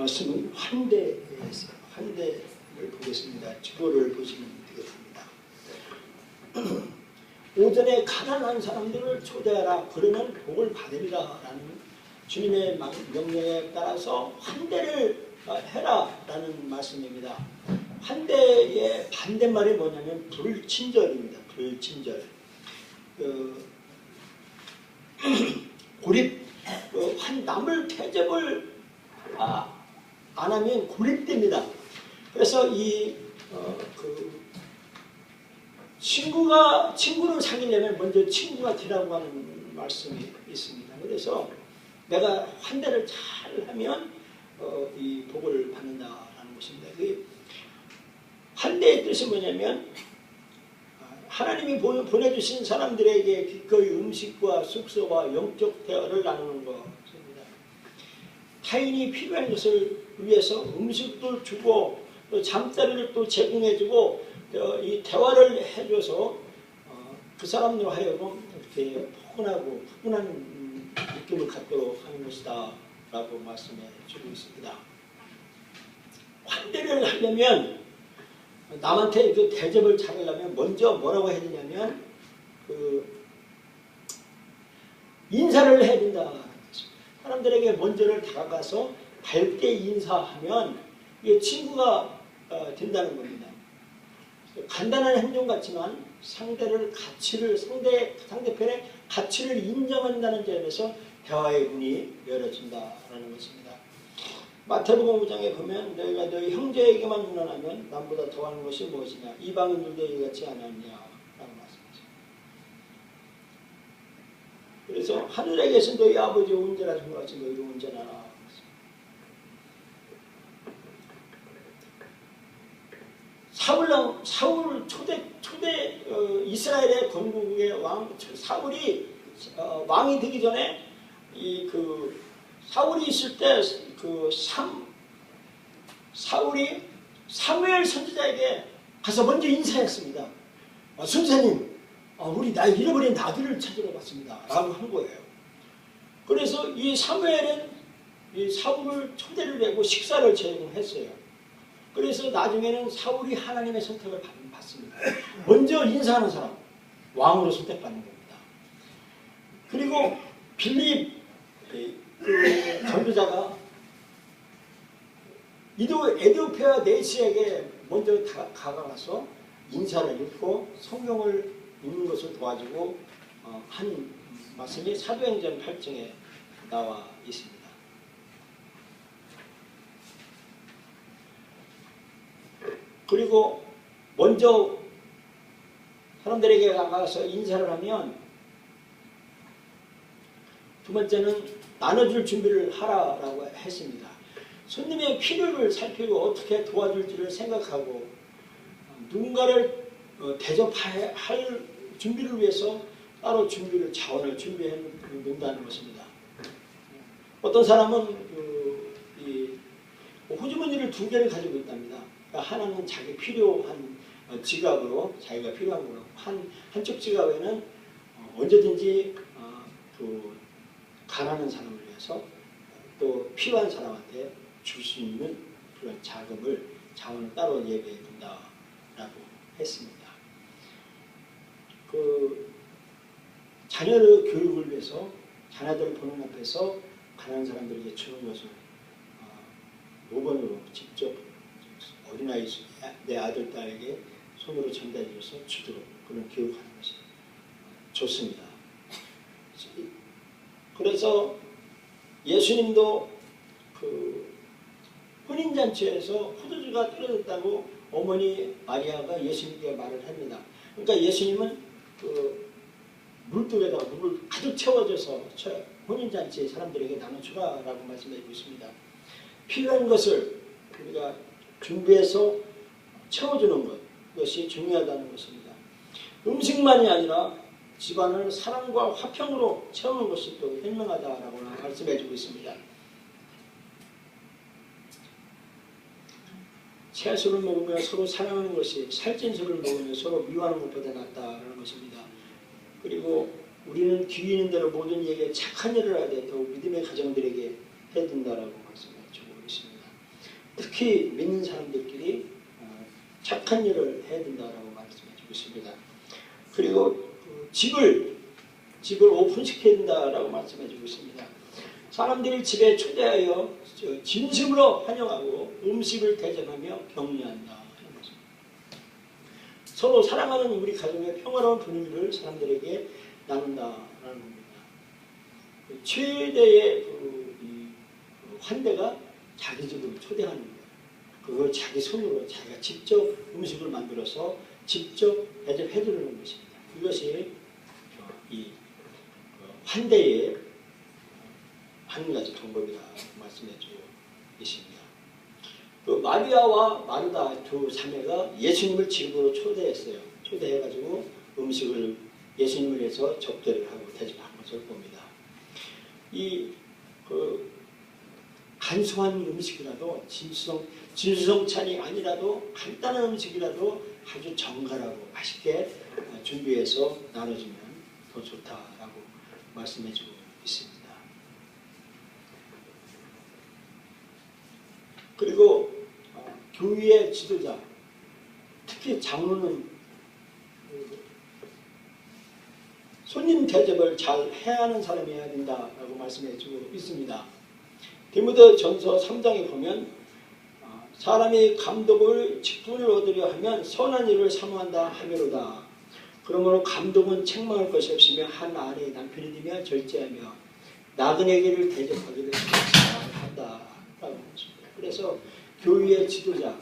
말씀은 환대에서 환대를 보겠습니다. 주보를 보시면 되겠습니다. 오전에 가난한 사람들을 초대하라. 그러면 복을 받으리라 라는 주님의 명령에 따라서 환대를 해라라는 말씀입니다. 환대의 반대말이 뭐냐면 불친절입니다. 불친절. 고립, 남을 대접을 안 하면 고립됩니다. 그래서 친구를 사귀려면 먼저 친구가 되라고 하는 말씀이 있습니다. 그래서 내가 환대를 잘 하면 이 복을 받는다라는 것입니다. 환대의 뜻이 뭐냐면 하나님이 보내주신 사람들에게 기꺼이 음식과 숙소와 영적 대화를 나누는 것입니다. 타인이 필요한 것을 위해서 음식도 주고 또 잠자리를 또 제공해주고 이 대화를 해줘서 그 사람으로 하여금 이렇게 포근한 느낌을 갖도록 하는 것이다 라고 말씀해 주고 있습니다. 환대를 하려면 남한테 그 대접을 잘하려면 먼저 뭐라고 해야 되냐면 인사를 해야 된다. 사람들에게 먼저를 다가가서 밝게 인사하면 이게 친구가 된다는 겁니다. 간단한 행동 같지만 상대편의 가치를 인정한다는 점에서 대화의 문이 열어진다라는 것입니다. 마태복음 5장에 보면 너희가 너희 형제에게만 운원하면 남보다 더하는 것이 무엇이냐 이방인들도 이같이 아니하느냐 라고 말씀하십니다. 그래서 하늘에 계신 너희 아버지 온전하신 것 같이 너희도 온전하라. 사울 초대 이스라엘의 건국의 왕 사울이 왕이 되기 전에 사울이 있을 때 사울이 사무엘 선지자에게 가서 먼저 인사했습니다. 선생님, 우리 잃어버린 아들을 찾으러 갔습니다. 라고 한 거예요. 그래서 이 사무엘은 이 사울을 초대를 하고 식사를 제공했어요. 그래서 나중에는 사울이 하나님의 선택을 받습니다. 먼저 인사하는 사람, 왕으로 선택받는 겁니다. 그리고 빌립 전도자가 에디오피아 내시에게 먼저 다가가서 인사를 읽고 성경을 읽는 것을 도와주고 한 말씀이 사도행전 8장에 나와 있습니다. 그리고 먼저 사람들에게 나가서 인사를 하면 두 번째는 나눠줄 준비를 하라라고 했습니다. 손님의 필요를 살피고 어떻게 도와줄지를 생각하고 누군가를 대접할 준비를 위해서 따로 자원을 준비해 놓는다는 것입니다. 어떤 사람은 호주머니를 2개를 가지고 있답니다. 그러니까 하나는 자기 필요한 지갑으로 자기가 필요한 거로 한쪽 지갑에는 언제든지 가난한 사람을 위해서 또 필요한 사람한테 줄 수 있는 그런 자원을 따로 예배해 둔다라고 했습니다. 자녀의 교육을 위해서 자녀들 보는 앞에서 가난한 사람들에게 주는 것을 5번으로 직접 어린아이 내 아들 딸에게 손으로 전달해줘서 주도록 그런 교육하는 것이 좋습니다. 그래서 예수님도 혼인잔치에서 포도주가 떨어졌다고 어머니 마리아가 예수님께 말을 합니다. 그러니까 예수님은 물뚝에다가 물을 가득 채워줘서 혼인잔치에 사람들에게 나눠주라라고 말씀해주고 있습니다. 필요한 것을 우리가 준비해서 채워주는 것, 그것이 중요하다는 것입니다. 음식만이 아니라 집안을 사랑과 화평으로 채우는 것이 또 현명하다라고 말씀해주고 있습니다. 채소를 먹으며 서로 사랑하는 것이 살찐 소를 먹으며 서로 미워하는 것보다 낫다라는 것입니다. 그리고 우리는 귀 있는 대로 모든 이에게 착한 일을 하되 더욱 믿음의 가정들에게 해둔다라고 말씀해주고 있습니다. 특히 믿는 사람들끼리 착한 일을 해둔다라고 말씀해주고 있습니다. 그리고 집을 오픈시켜야 된다라고 말씀해주고 있습니다. 사람들이 집에 초대하여 진심으로 환영하고 음식을 대접하며 격려한다. 서로 사랑하는 우리 가정의 평화로운 분위기를 사람들에게 나눈다라는 겁니다. 최대의 환대가 자기 집으로 초대하는 거예요. 그걸 자기 손으로 자기가 직접 음식을 만들어서 직접 대접해 주는 것입니다. 이것이 이 환대의 한 가지 방법이라 말씀해주고 있습니다. 그 마리아와 마르다 두 자매가 예수님을 집으로 초대했어요. 초대해가지고 음식을 예수님을 위해서 접대를 하고 대접한 것을 봅니다. 이 간소한 음식이라도 진수성찬이 아니라도 간단한 음식이라도 아주 정갈하고 맛있게 준비해서 나눠주면 더 좋다라고 말씀해주고 있습니다. 그리고 교회의 지도자, 특히 장로는 손님 대접을 잘 해야 하는 사람이어야 된다라고 말씀해주고 있습니다. 디모데전서 3장에 보면 사람이 감독을 직분을 얻으려 하면 선한 일을 사모한다 하매로다. 그러므로 감독은 책망할 것이 없으며 한 아내의 남편이 되며 절제하며 나그네에게를 대접하기를 한다라고 했습니다. 그래서 교회의 지도자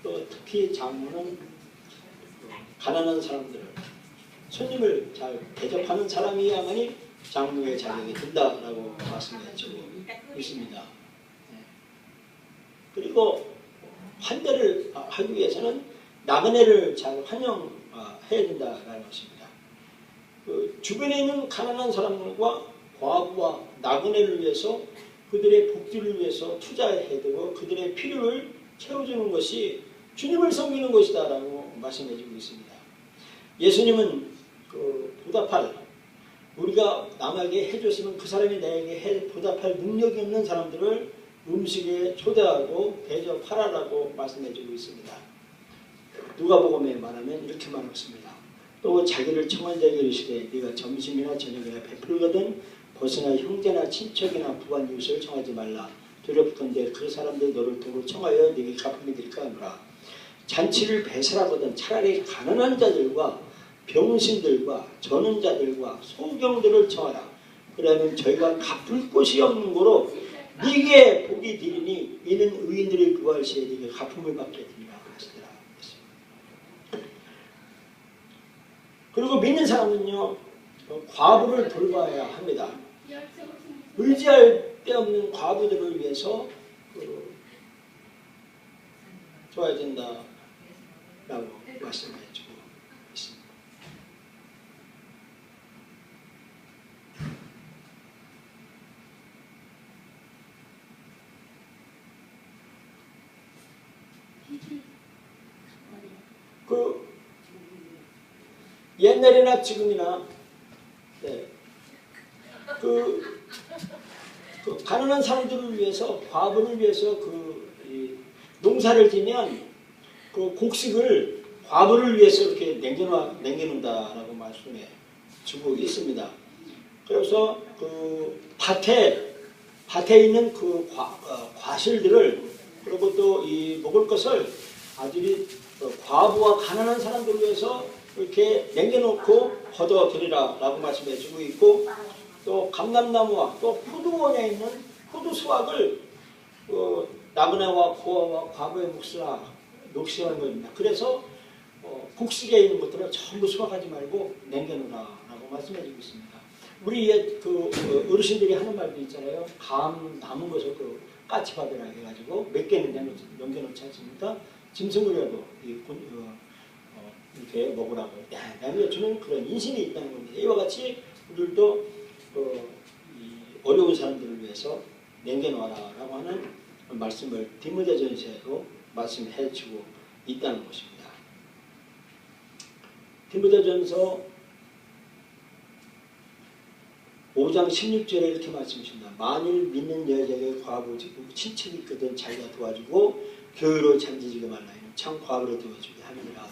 또 특히 장로는 가난한 사람들을 손님을 잘 대접하는 사람이야만이 장로의 자격이 된다라고 말씀해주고 있습니다. 그리고 환대를 하기 위해서는 나그네를 잘 환영해야 된다라는 것입니다. 주변에 있는 가난한 사람들과 과부와 나그네를 위해서 그들의 복지를 위해서 투자해야 되고 그들의 필요를 채워주는 것이 주님을 섬기는 것이다라고 말씀해주고 있습니다. 예수님은 보답할 우리가 남에게 해줬으면 그 사람이 나에게 보답할 능력이 없는 사람들을 음식에 초대하고 대접하라라고 말씀해주고 있습니다. 누가복음에 말하면 이렇게 말했습니다. 또 자기를 청한 자에게 이르시되 네가 점심이나 저녁이나 베풀거든 벗어나 형제나 친척이나 부한 이웃을 청하지 말라. 두렵건대 그 사람들이 너를 도로 청하여 네게 갚음이 될까 하노라. 잔치를 배설하거든 차라리 가난한 자들과 병신들과 저는 자들과 소경들을 청하라. 그러면 저희가 갚을 곳이 없는 거로 네게 복이 되리니 이는 의인들의 구할 시에 네게 갚음을 받게 되리라 하시더라. 그리고 믿는 사람은요 과부를 돌봐야 합니다. 의지할 데 없는 과부들을 위해서 도와야 된다라고 말씀해주고 있습니다. 옛날이나 지금이나 가난한 사람들을 위해서 과부를 위해서 농사를 지면 그 곡식을 과부를 위해서 이렇게 남겨놓는다라고 말씀해 주고 있습니다. 그래서 그 밭에 있는 그 과실들을 그리고 또 이 먹을 것을 아들이 과부와 가난한 사람들을 위해서 이렇게 남겨놓고 거둬들이라라고 말씀해 주고 있고 또 감람나무와 또 포도원에 있는 포도 수확을 나그네와 고아와 과부의 몫이라 녹시하는 겁니다. 그래서 곡식에 있는 것들을 전부 수확하지 말고 남겨놓으라라고 말씀해 주고 있습니다. 우리 옛 어르신들이 하는 말도 있잖아요. 감 남은 것을 까치밥이라 해가지고 몇 개는 남겨놓지 않습니까? 짐승이라도 이렇게 먹으라고 남겨주는 그런 인심이 있다는 겁니다. 이와 같이 우리도 이 어려운 사람들을 위해서 남겨놓아라라고 하는 말씀을 디모데전서에도 말씀해주고 있다는 것입니다. 디모데전서 5장 16절에 이렇게 말씀하십니다. 만일 믿는 여자에게 과부지고 친척이 있거든 자기가 도와주고 교회로 잠지지게 말라니 참 과부로 도와주게 하느니라.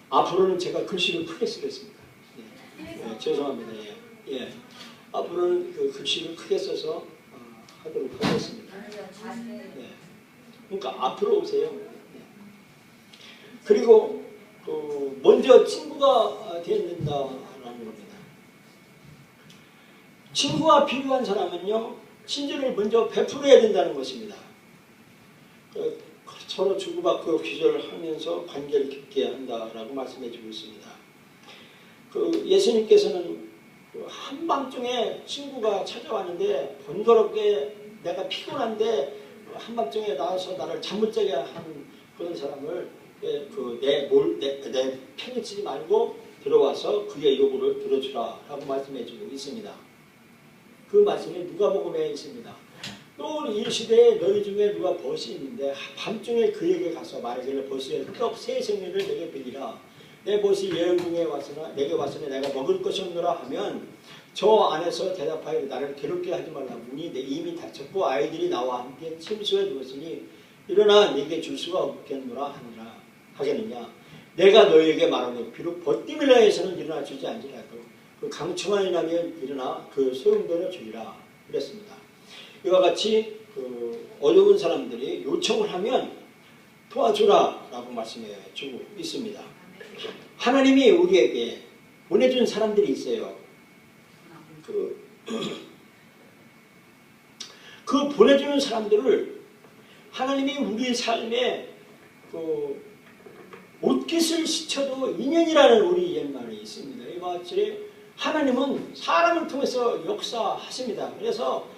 앞으로는 제가 글씨를 크게 쓰겠습니다. 예, 죄송합니다. 예. 앞으로는 그 글씨를 크게 써서 하도록 하겠습니다. 예. 그러니까 앞으로 오세요. 예. 그리고 먼저 친구가 되어야 된다라는 겁니다. 친구가 필요한 사람은요, 친절을 먼저 베풀어야 된다는 것입니다. 서로 주고받고 기절하면서 관계를 깊게 한다라고 말씀해주고 있습니다. 예수님께서는 한밤중에 친구가 찾아왔는데 번거롭게 내가 피곤한데 한밤중에 나와서 나를 잠 못 자게 하는 그런 사람을 내 편을 치지 말고 들어와서 그의 요구를 들어주라라고 말씀해주고 있습니다. 그 말씀이 누가복음에 있습니다. 또 이 시대에 너희 중에 누가 벗이 있는데 밤중에 그에게 가서 말하기를 벗이 흑덕 새 생리를 내게 빌리라. 내 벗이 예언 중에 왔으나 내게 왔으나 내가 먹을 것이 없노라 하면 저 안에서 대답하여 나를 괴롭게 하지 말라. 문이 이미 닫혔고 아이들이 나와 함께 침수에 누웠으니 일어나 네게 줄 수가 없겠노라 하겠느냐. 내가 너희에게 말하노 비록 버띠밀라에서는 일어나 주지 않으리라도 그 강충한이 나면 일어나 그 소용돌여 주리라 그랬습니다. 이와 같이 어려운 사람들이 요청을 하면 도와주라 라고 말씀해 주고 있습니다. 하나님이 우리에게 보내준 사람들이 있어요. 그 보내주는 사람들을 하나님이 우리 삶에 옷깃을 스쳐도 인연이라는 우리 옛말이 있습니다. 이와 같이 하나님은 사람을 통해서 역사하십니다. 그래서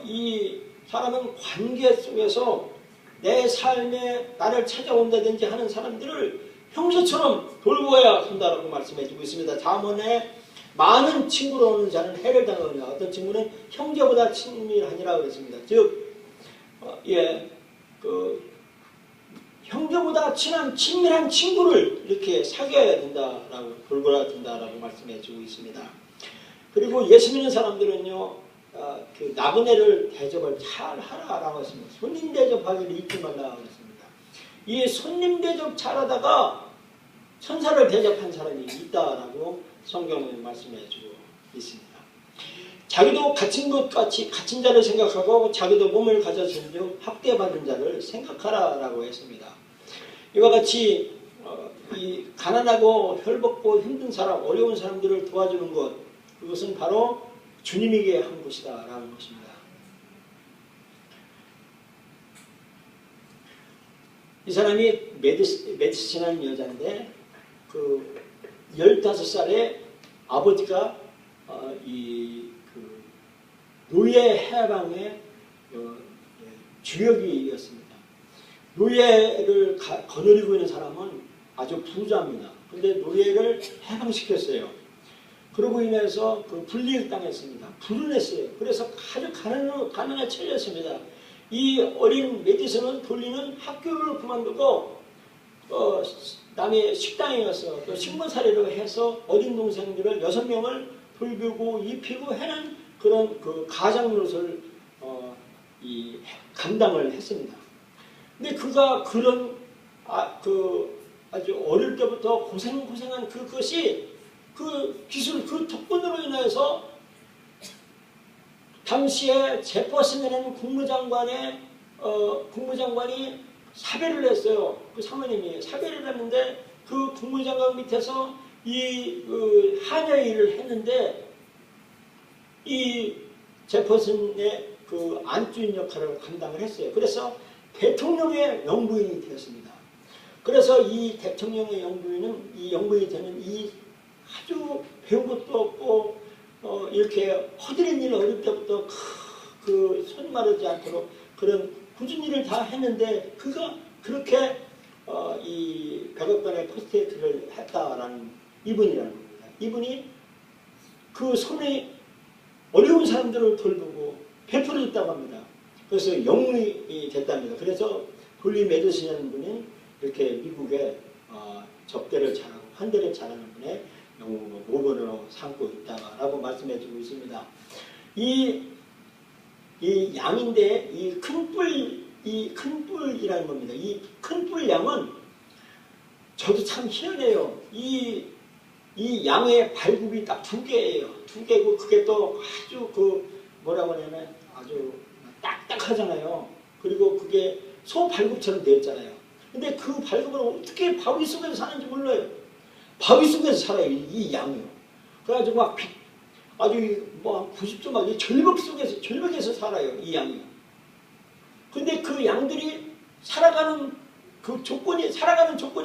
이 사람은 관계 속에서 내 삶에 나를 찾아온다든지 하는 사람들을 형제처럼 돌보아야 한다고 말씀해주고 있습니다. 잠언에 많은 친구로 오는 자는 해를 당하느냐. 어떤 친구는 형제보다 친밀하니라 그랬습니다. 즉, 형제보다 친밀한 친구를 이렇게 사귀어야 된다라고 돌보아야 된다라고 말씀해주고 있습니다. 그리고 예수 믿는 사람들은요. 나그네를 대접을 잘 하라라고 했습니다. 손님 대접하기를 잊지 말라고 했습니다. 이 손님 대접 잘하다가 천사를 대접한 사람이 있다라고 성경에 말씀해주고 있습니다. 자기도 갇힌 것 같이 갇힌 자를 생각하고 자기도 몸을 가졌은 즉 학대받은 자를 생각하라라고 했습니다. 이와 같이 이 가난하고 혈벗고 힘든 사람, 어려운 사람들을 도와주는 것, 그것은 바로 주님에게 한 것이다라는 것입니다. 이 사람이 메디스라는 여자인데 15살에 아버지가 노예 해방의 주역이었습니다. 노예를 거느리고 있는 사람은 아주 부자입니다. 그런데 노예를 해방시켰어요. 그러고 인해서 불이익 당했습니다. 불운했어요. 그래서 아주 가난에 처졌습니다. 이 어린 메디슨은 돌리는 학교를 그만두고 남의 식당에 가서 신문살이를 해서 어린 동생들을 6명을 돌보고 입히고 하는 그런 가장 노릇을 감당을 했습니다. 근데 그가 그런 아주 어릴 때부터 고생한 그것이 기술, 특권으로 인해서 당시에 제퍼슨이라는 국무장관이 사배를 했어요. 그 사모님이 사배를 했는데 그 국무장관 밑에서 한여의 일을 했는데 이 제퍼슨의 안주인 역할을 감당을 했어요. 그래서 대통령의 영부인이 되었습니다. 그래서 이 대통령의 영부인이 되는 이 아주 배운 것도 없고 이렇게 허드렛 일을 어릴 때부터 손이 마르지 않도록 그런 굳은 일을 다 했는데 그가 그렇게 이 100억 원의 포스트잇을 했다라는 이분이라는 겁니다. 이분이 그 손이 어려운 사람들을 돌보고 베풀어줬다고 합니다. 그래서 영웅이 됐답니다. 그래서 돌리 메드슨이라는 분이 이렇게 미국에 접대를 잘하고 환대를 잘하는 분의 영웅으로 모범으로 삼고 있다라고 말씀해주고 있습니다. 이 양인데 이 큰 뿔이라는 겁니다. 이 큰 뿔 양은 저도 참 희한해요. 이 양의 발굽이 딱 2개예요. 2개고 그게 또 아주 뭐라고 하냐면 아주 딱딱하잖아요. 그리고 그게 소 발굽처럼 되어 있잖아요. 근데 그 발굽은 어떻게 바위 속에서 사는지 몰라요. 바위 속에서 살아요. 이 양이요. 그래가지고 막 아주 뭐 90도 막 절벽에서 살아요. 이 양이. 근데 그 양들이 살아가는 조건이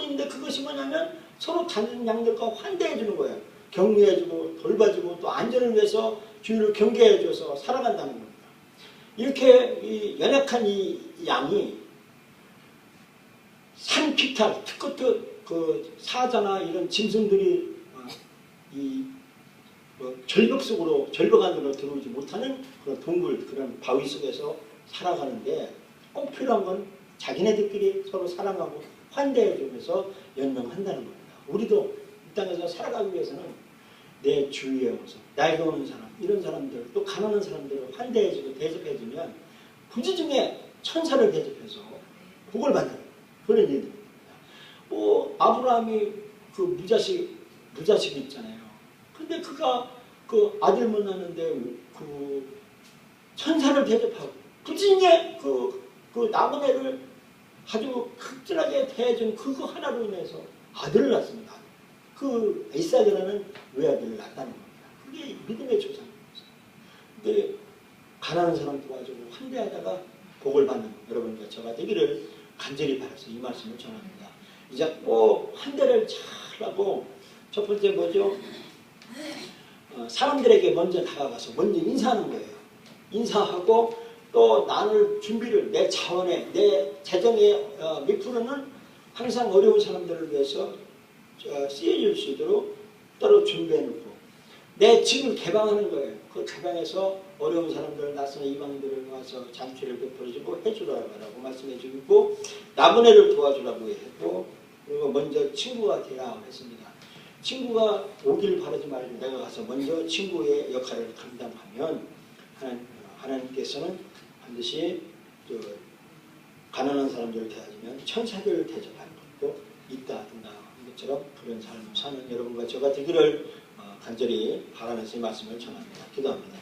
있는데 그것이 뭐냐면 서로 다른 양들과 환대해주는 거예요. 격려해주고 돌봐주고 또 안전을 위해서 주위를 경계해줘서 살아간다는 겁니다. 이렇게 연약한 이 양이 산피탈, 특히 그 사자나 이런 짐승들이 절벽 안으로 들어오지 못하는 그런 동굴, 그런 바위 속에서 살아가는데 꼭 필요한 건 자기네들끼리 서로 사랑하고 환대해주면서 연명한다는 겁니다. 우리도 이 땅에서 살아가기 위해서는 내 주위에 오서 나이가 오는 사람, 이런 사람들, 또 가난한 사람들을 환대해주고 대접해주면 부지중에 천사를 대접해서 복을 받는 그런 일들입니다. 아브라함이 그 무자식이 있잖아요. 근데 그가 그 아들 만나는데 그 천사를 대접하고 부지중에 그 나그네를 아주 극진하게 대해준 그거 하나로 인해서 아들을 낳습니다. 그 이삭이라는 외아들을 낳았다는 겁니다. 그게 믿음의 조상입니다. 근데 가난한 사람 도와주고 환대하다가 복을 받는 여러분과 저가 되기를 간절히 바라서 이 말씀을 전합니다. 이제 꼭 환대를 잘하고 첫 번째 뭐죠? 사람들에게 먼저 다가가서 먼저 인사하는 거예요. 인사하고 또 나눌 준비를 내 자원에 내 재정에 몇 프로는 항상 어려운 사람들을 위해서 쓰여질 수 있도록 따로 준비해놓고 내 집을 개방하는 거예요. 그 개방해서 어려운 사람들, 낯선 이방인들을 와서 잔치를 베풀어주고 해주라고 말씀해주고 나그네를 도와주라고 했고 그리고 먼저 친구가 되라 했습니다. 친구가 오길 바라지 말고 내가 가서 먼저 친구의 역할을 감당하면 하나님께서는 반드시 가난한 사람들을 대하면 천사들을 대접하는 것도 있다 된다 하는 것처럼 그런 삶을 사는 여러분과 저가 되기를 간절히 바라면서 이 말씀을 전합니다. 기도합니다.